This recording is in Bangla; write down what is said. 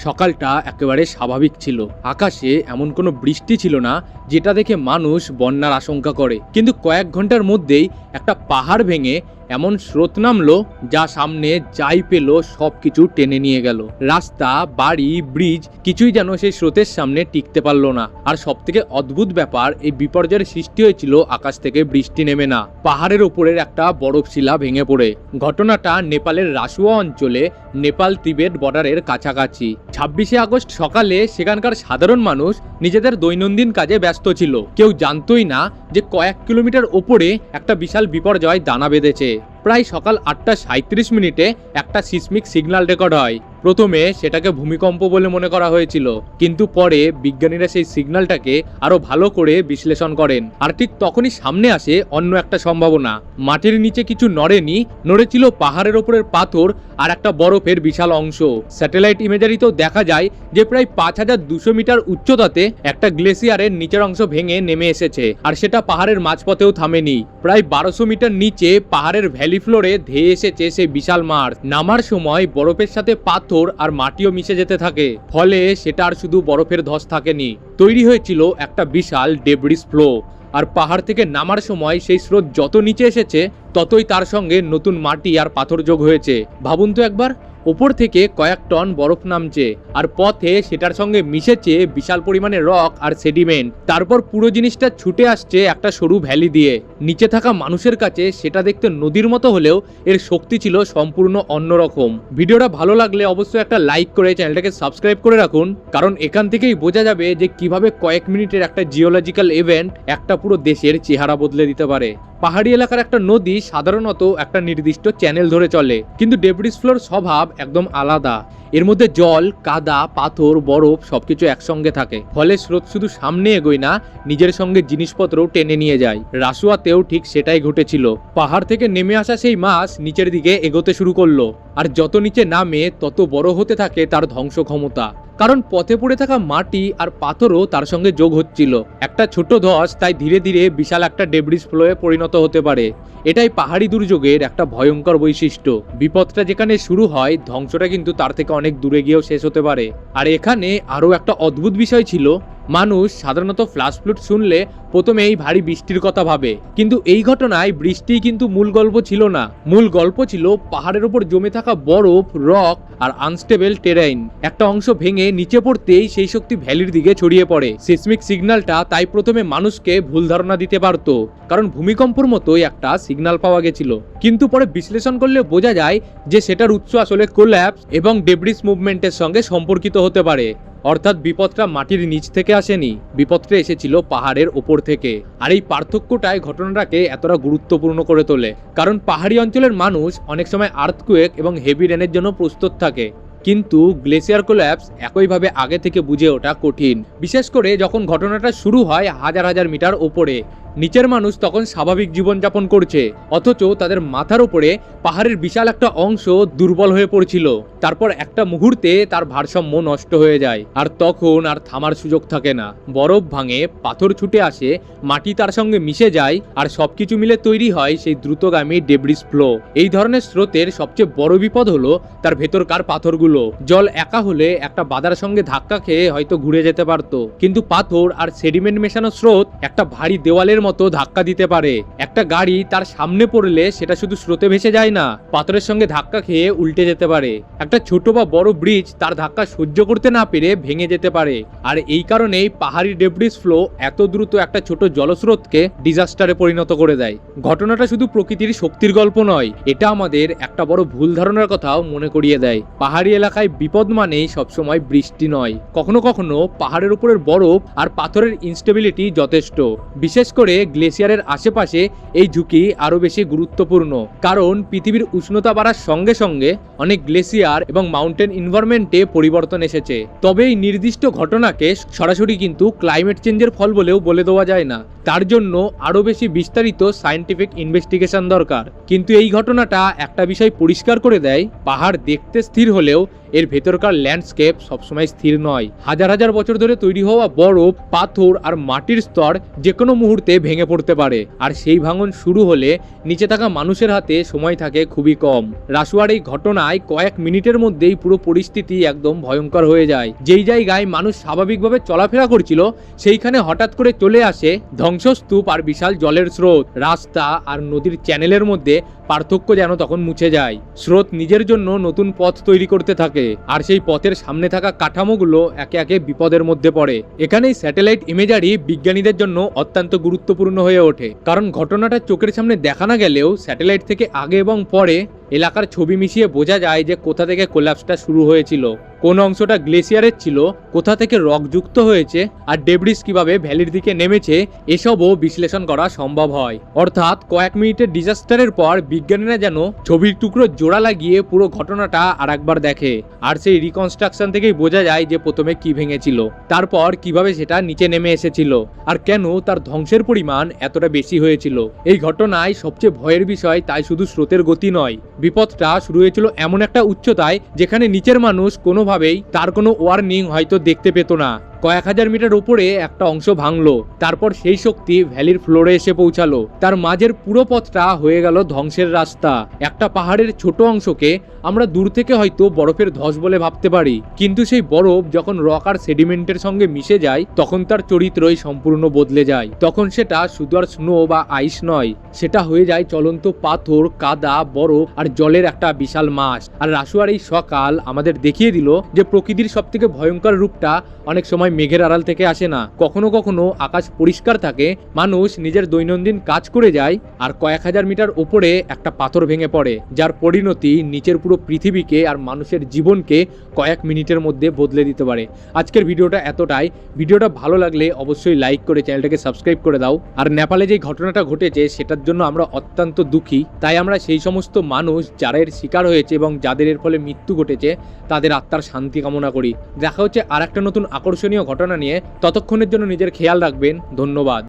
সকালটা একেবারে স্বাভাবিক ছিল। আকাশে এমন কোনো বৃষ্টি ছিল না যেটা দেখে মানুষ বন্যার আশঙ্কা করে, কিন্তু কয়েক ঘন্টার মধ্যেই একটা পাহাড় ভেঙে এমন স্রোত নামলো যা সামনে যাই পেল সবকিছু টেনে নিয়ে গেল। রাস্তা, বাড়ি, ব্রিজ কিছুই যেন সেই স্রোতের সামনে টিকতে পারলো না। আর সব থেকে অদ্ভুত ব্যাপার, এই বিপর্যয়ের সৃষ্টি হয়েছিল আকাশ থেকে বৃষ্টি নেমে না, পাহাড়ের ওপরের একটা বরফশিলা ভেঙে পড়ে। ঘটনাটা নেপালের রাসুয়া অঞ্চলে, নেপাল তিবেট বর্ডারের কাছাকাছি। 26শে আগস্ট সকালে সেখানকার সাধারণ মানুষ নিজেদের দৈনন্দিন কাজে ব্যস্ত ছিল। কেউ জানতোই না যে কয়েক কিলোমিটার ওপরে একটা বিশাল বিপর্যয় দানা বেঁধেছে। প্রায় সকাল 8:37 একটা সিসমিক সিগন্যাল রেকর্ড হয়। প্রথমে সেটাকে ভূমিকম্প বলে মনে করা হয়েছিল, কিন্তু পরে বিজ্ঞানীরা সেই সিগন্যালটাকে আরো ভালো করে বিশ্লেষণ করেন। আর ঠিক তখনই সামনে আসে অন্য একটা সম্ভাবনা। মাটির নিচে কিছু নড়েনি, নড়েছিল পাহাড়ের ওপরের পাথর আর একটা বরফের বিশাল অংশ। স্যাটেলাইট ইমেজারিতেও দেখা যায় যে প্রায় 5200 মিটার উচ্চতাতে একটা গ্লেসিয়ারের নিচের অংশ ভেঙে নেমে এসেছে, আর সেটা পাহাড়ের মাঝপথেও থামেনি। প্রায় 1200 মিটার নিচে পাহাড়ের ভ্যালি ফ্লোরে ধেয়ে এসেছে সেই বিশাল মাঠ। নামার সময় বরফের সাথে পাথর আর মাটিও মিশে যেতে থাকে, ফলে সেটা আর শুধু বরফের ধস থাকেনি, তৈরি হয়েছিল একটা বিশাল ডেব্রিস ফ্লো। আর পাহাড় থেকে নামার সময় সেই স্রোত যত নিচে এসেছে ততই তার সঙ্গে নতুন মাটি আর পাথর যোগ হয়েছে। ভাবুন তো একবার, ওপর থেকে কয়েক টন বরফ নামছে, আর পথে সেটার সঙ্গে মিশেছে বিশাল পরিমাণে রক আর সেডিমেন্ট। তারপর পুরো জিনিসটা ছুটে আসছে একটা সরু ভ্যালি দিয়ে। নিচে থাকা মানুষের কাছে সেটা দেখতে নদীর মতো হলেও এর শক্তি ছিল সম্পূর্ণ অন্যরকম। ভিডিওটা ভালো লাগলে অবশ্যই একটা লাইক করে চ্যানেলটাকে সাবস্ক্রাইব করে রাখুন, কারণ এখান থেকেই বোঝা যাবে যে কিভাবে কয়েক মিনিটের একটা জিওলজিক্যাল ইভেন্ট একটা পুরো দেশের চেহারা বদলে দিতে পারে। পাহাড়ি এলাকার একটা নদী সাধারণত একটা নির্দিষ্ট চ্যানেল ধরে চলে, কিন্তু ডেব্রিস ফ্লোর স্বভাব একদম আলাদা। এর মধ্যে জল, কাদা, পাথর, বরফ সবকিছু একসঙ্গে থাকে, ফলে স্রোত শুধু সামনে এগোয় না, নিজের সঙ্গে জিনিসপত্রও টেনে নিয়ে যায়। রাসুয়াতেও ঠিক সেটাই ঘটেছিল। পাহাড় থেকে নেমে আসা সেই মাছ নিচের দিকে এগোতে শুরু করলো, আর যত নিচে নামে তত বড় হতে থাকে তার ধ্বংস ক্ষমতা, কারণ পথে পড়ে থাকা মাটি আর পাথরও তার সঙ্গে যোগ হচ্ছিল। একটা ছোট ধস তাই ধীরে ধীরে বিশাল একটা ডেব্রিস ফ্লোয়ে পরিণত হতে পারে। এটাই পাহাড়ি দুর্যোগের একটা ভয়ঙ্কর বৈশিষ্ট্য। বিপদটা যেখানে শুরু হয়, ধ্বংসটা কিন্তু তার থেকে অনেক দূরে গিয়েও শেষ হতে পারে। আর এখানে আরো একটা অদ্ভুত বিষয় ছিল। মানুষ সাধারণত ফ্ল্যাশ ফ্লুড শুনলে প্রথমে এই ভারী বৃষ্টির কথা ভাবে, কিন্তু এই ঘটনায় বৃষ্টি কিন্তু মূল গল্প ছিল না। মূল গল্প ছিল পাহাড়ের উপর জমে থাকা বরফ, রক আর আনস্টেবল টেরাইন। একটা অংশ ভেঙে নিচে পড়তেই সেই শক্তি ভ্যালির দিকে ছড়িয়ে পড়ে। সিসমিক সিগন্যালটা তাই প্রথমে মানুষকে ভুল ধারণা দিতে পারত, কারণ ভূমিকম্পর মতোই একটা সিগন্যাল পাওয়া গেছিল, কিন্তু পরে বিশ্লেষণ করলে বোঝা যায় যে সেটার উৎস আসলে কোল্যাপস এবং ডেব্রিস মুভমেন্টের সঙ্গে সম্পর্কিত হতে পারে। অর্থাৎ বিপদটা মাটির নিচ থেকে আসেনি, বিপদটা এসেছিল পাহাড়ের ওপর থেকে। আর এই পার্থক্যটাই ঘটনাটাকে এতটা গুরুত্বপূর্ণ করে তোলে, কারণ পাহাড়ি অঞ্চলের মানুষ অনেক সময় আর্থকুয়েক এবং হেভি রেনের জন্য প্রস্তুত থাকে, কিন্তু গ্লেসিয়ার কোল্যাপস একইভাবে আগে থেকে বুঝে ওঠা কঠিন। বিশেষ করে যখন ঘটনাটা শুরু হয় হাজার হাজার মিটার ওপরে। নিচের মানুষ তখন স্বাভাবিক জীবনযাপন করছে, অথচ তাদের মাথার উপরে পাহাড়ের বিশাল একটা অংশ দুর্বল হয়ে পড়ছিল। তারপর একটা মুহূর্তে তার ভারসাম্য নষ্ট হয়ে যায়, আর তখন আর থামার সুযোগ থাকে না। বরফ ভাঙে, পাথর ছুটে আসে, মাটি তার সঙ্গে মিশে যায়, আর সবকিছু মিলে তৈরি হয় সেই দ্রুতগামী ডেব্রিস ফ্লো। এই ধরনের স্রোতের সবচেয়ে বড় বিপদ হলো তার ভেতরকার পাথরগুলো। জল একা হলে একটা বাধার সঙ্গে ধাক্কা খেয়ে হয়তো ঘুরে যেতে পারতো, কিন্তু পাথর আর সেডিমেন্ট মেশানো স্রোত একটা ভারী দেওয়ালের মতো ধাক্কা দিতে পারে। একটা গাড়ি তার সামনে পড়লে সেটা শুধু স্রোতে ভেসে যায় না, পাথরের সঙ্গে ধাক্কা খেয়ে উল্টে যেতে পারে। একটা ছোট বা বড় ব্রিজ তার ধাক্কা সহ্য করতে না পেরে ভেঙে যেতে পারে। আর এই কারণেই পাহাড়ি ডেব্রিস ফ্লো এত দ্রুত একটা ছোট জলস্রোতকে ডিজাস্টারে পরিণত করে দেয়। ঘটনাটা শুধু প্রকৃতির শক্তির গল্প নয়, এটা আমাদের একটা বড় ভুল ধারণার কথাও মনে করিয়ে দেয়। পাহাড়ি এলাকায় বিপদ মানেই সবসময় বৃষ্টি নয়, কখনো কখনো পাহাড়ের উপরের বরফ আর পাথরের ইনস্টেবিলিটি যথেষ্ট। বিশেষ করে গ্লেসিয়ারের আশেপাশে এই ঝুঁকি আরো বেশি গুরুত্বপূর্ণ, কারণ পৃথিবীর উষ্ণতা বাড়ার সঙ্গে সঙ্গে অনেক গ্লেসিয়ার এবং মাউন্টেন এনভায়রনমেন্টে পরিবর্তন এসেছে। তবে এই নির্দিষ্ট ঘটনাকে সরাসরি কিন্তু ক্লাইমেট চেঞ্জের ফল বলেও বলে দেওয়া যায় না। তার জন্য আরও বেশি বিস্তারিত সায়েন্টিফিক ইনভেস্টিগেশন দরকার। কিন্তু এই ঘটনাটা একটা বিষয় পরিষ্কার করে দেয়, পাহাড় দেখতে স্থির হলেও এর ভেতরকার ল্যান্ডস্কেপ সবসময় স্থির নয়। হাজার হাজার বছর ধরে তৈরি হওয়া বরফ, পাথর আর মাটির স্তর যে কোনো মুহূর্তে ভেঙে পড়তে পারে, আর সেই ভাঙন শুরু হলে নিচে থাকা মানুষের হাতে সময় থাকে খুবই কম। রাসুয়ার এই ঘটনায় কয়েক মিনিটের মধ্যেই পুরো পরিস্থিতি একদম ভয়ঙ্কর হয়ে যায়। যেই জায়গায় মানুষ স্বাভাবিকভাবে চলাফেরা করছিল সেইখানে হঠাৎ করে চলে আসে ধ্বংসস্তূপ আর বিশাল জলের স্রোত। রাস্তা আর নদীর চ্যানেলের মধ্যে পার্থক্য যেন তখন মুছে যায়। স্রোত নিজের জন্য নতুন পথ তৈরি করতে থাকে, আর সেই পথের সামনে থাকা কাঠামোগুলো একে একে বিপদের মধ্যে পড়ে। এখানেই স্যাটেলাইট ইমেজারি বিজ্ঞানীদের জন্য অত্যন্ত গুরুত্বপূর্ণ হয়ে ওঠে, কারণ ঘটনাটা চোখের সামনে দেখা না গেলেও স্যাটেলাইট থেকে আগে এবং পরে এলাকার ছবি মিশিয়ে বোঝা যায় যে কোথা থেকে কোল্যাপসটা শুরু হয়েছিল, কোন অংশটা গ্লেসিয়ারের ছিল, কোথা থেকে রক যুক্ত হয়েছে, আর ডেব্রিস কিভাবে ভ্যালির দিকে নেমেছে, এসবও বিশ্লেষণ করা সম্ভব হয়। অর্থাৎ কয়েক মিনিটের ডিজাস্টারের পর বিজ্ঞানীরা যেন ছবির টুকরো জোড়া লাগিয়ে পুরো ঘটনাটা আর একবার দেখে, আর সেই রিকনস্ট্রাকশন থেকেই বোঝা যায় যে প্রথমে কি ভেঙেছিল, তারপর কিভাবে সেটা নিচে নেমে এসেছিল, আর কেন তার ধ্বংসের পরিমাণ এতটা বেশি হয়েছিল। এই ঘটনায় সবচেয়ে ভয়ের বিষয় তাই শুধু স্রোতের গতি নয়, বিপদটা শুরু হয়েছিল এমন একটা উচ্চতায় যেখানে নিচের মানুষ কোনোভাবেই তার কোনো ওয়ার্নিং হয়তো দেখতে পেত না। কয়েক হাজার মিটার উপরে একটা অংশ ভাঙলো, তারপর সেই শক্তি ভ্যালির ফ্লোরে এসে পৌঁছালো। তার মাঝের পুরো পথটা হয়ে গেল ধ্বংসের রাস্তা। একটা পাহাড়ের ছোট অংশকে আমরা দূর থেকে হয়তো বরফের ধস বলে ভাবতে পারি, কিন্তু সেই বরফ যখন রক আর সেডিমেন্টের সঙ্গে মিশে যায় তখন তার চরিত্রই সম্পূর্ণ বদলে যায়। তখন সেটা শুধু আর স্নো বা আইস নয়, সেটা হয়ে যায় চলন্ত পাথর, কাদা, বরফ আর জলের একটা বিশাল মাস। আর রাসুয়ার এই সকাল আমাদের দেখিয়ে দিল যে প্রকৃতির সবথেকে ভয়ঙ্কর রূপটা অনেক সময় মেঘের আড়াল থেকে আসে না। কখনো কখনো আকাশ পরিষ্কার থাকে, মানুষ নিজের দৈনন্দিন কাজ করে যায়, আর কয়েক হাজার মিটার উপরে একটা পাথর ভেঙে পড়ে, যার পরিণতি নিচের পুরো পৃথিবীকে আর মানুষের জীবনকে কয়েক মিনিটের মধ্যে বদলে দিতে পারে। আজকের ভিডিওটা এতটাই। ভিডিওটা ভালো লাগলে অবশ্যই লাইক করে চ্যানেলটাকে সাবস্ক্রাইব করে দাও। আর নেপালে যে ঘটনাটা ঘটেছে সেটার জন্য আমরা অত্যন্ত দুঃখী, তাই আমরা সেই সমস্ত মানুষ যারা এর শিকার হয়েছে এবং যাদের এর ফলে মৃত্যু ঘটেছে তাদের আত্মার শান্তি কামনা করি। দেখা হচ্ছে আর একটা নতুন আকর্ষণীয় ঘটনা নিয়ে। ততক্ষণের জন্য নিজের খেয়াল রাখবেন। ধন্যবাদ।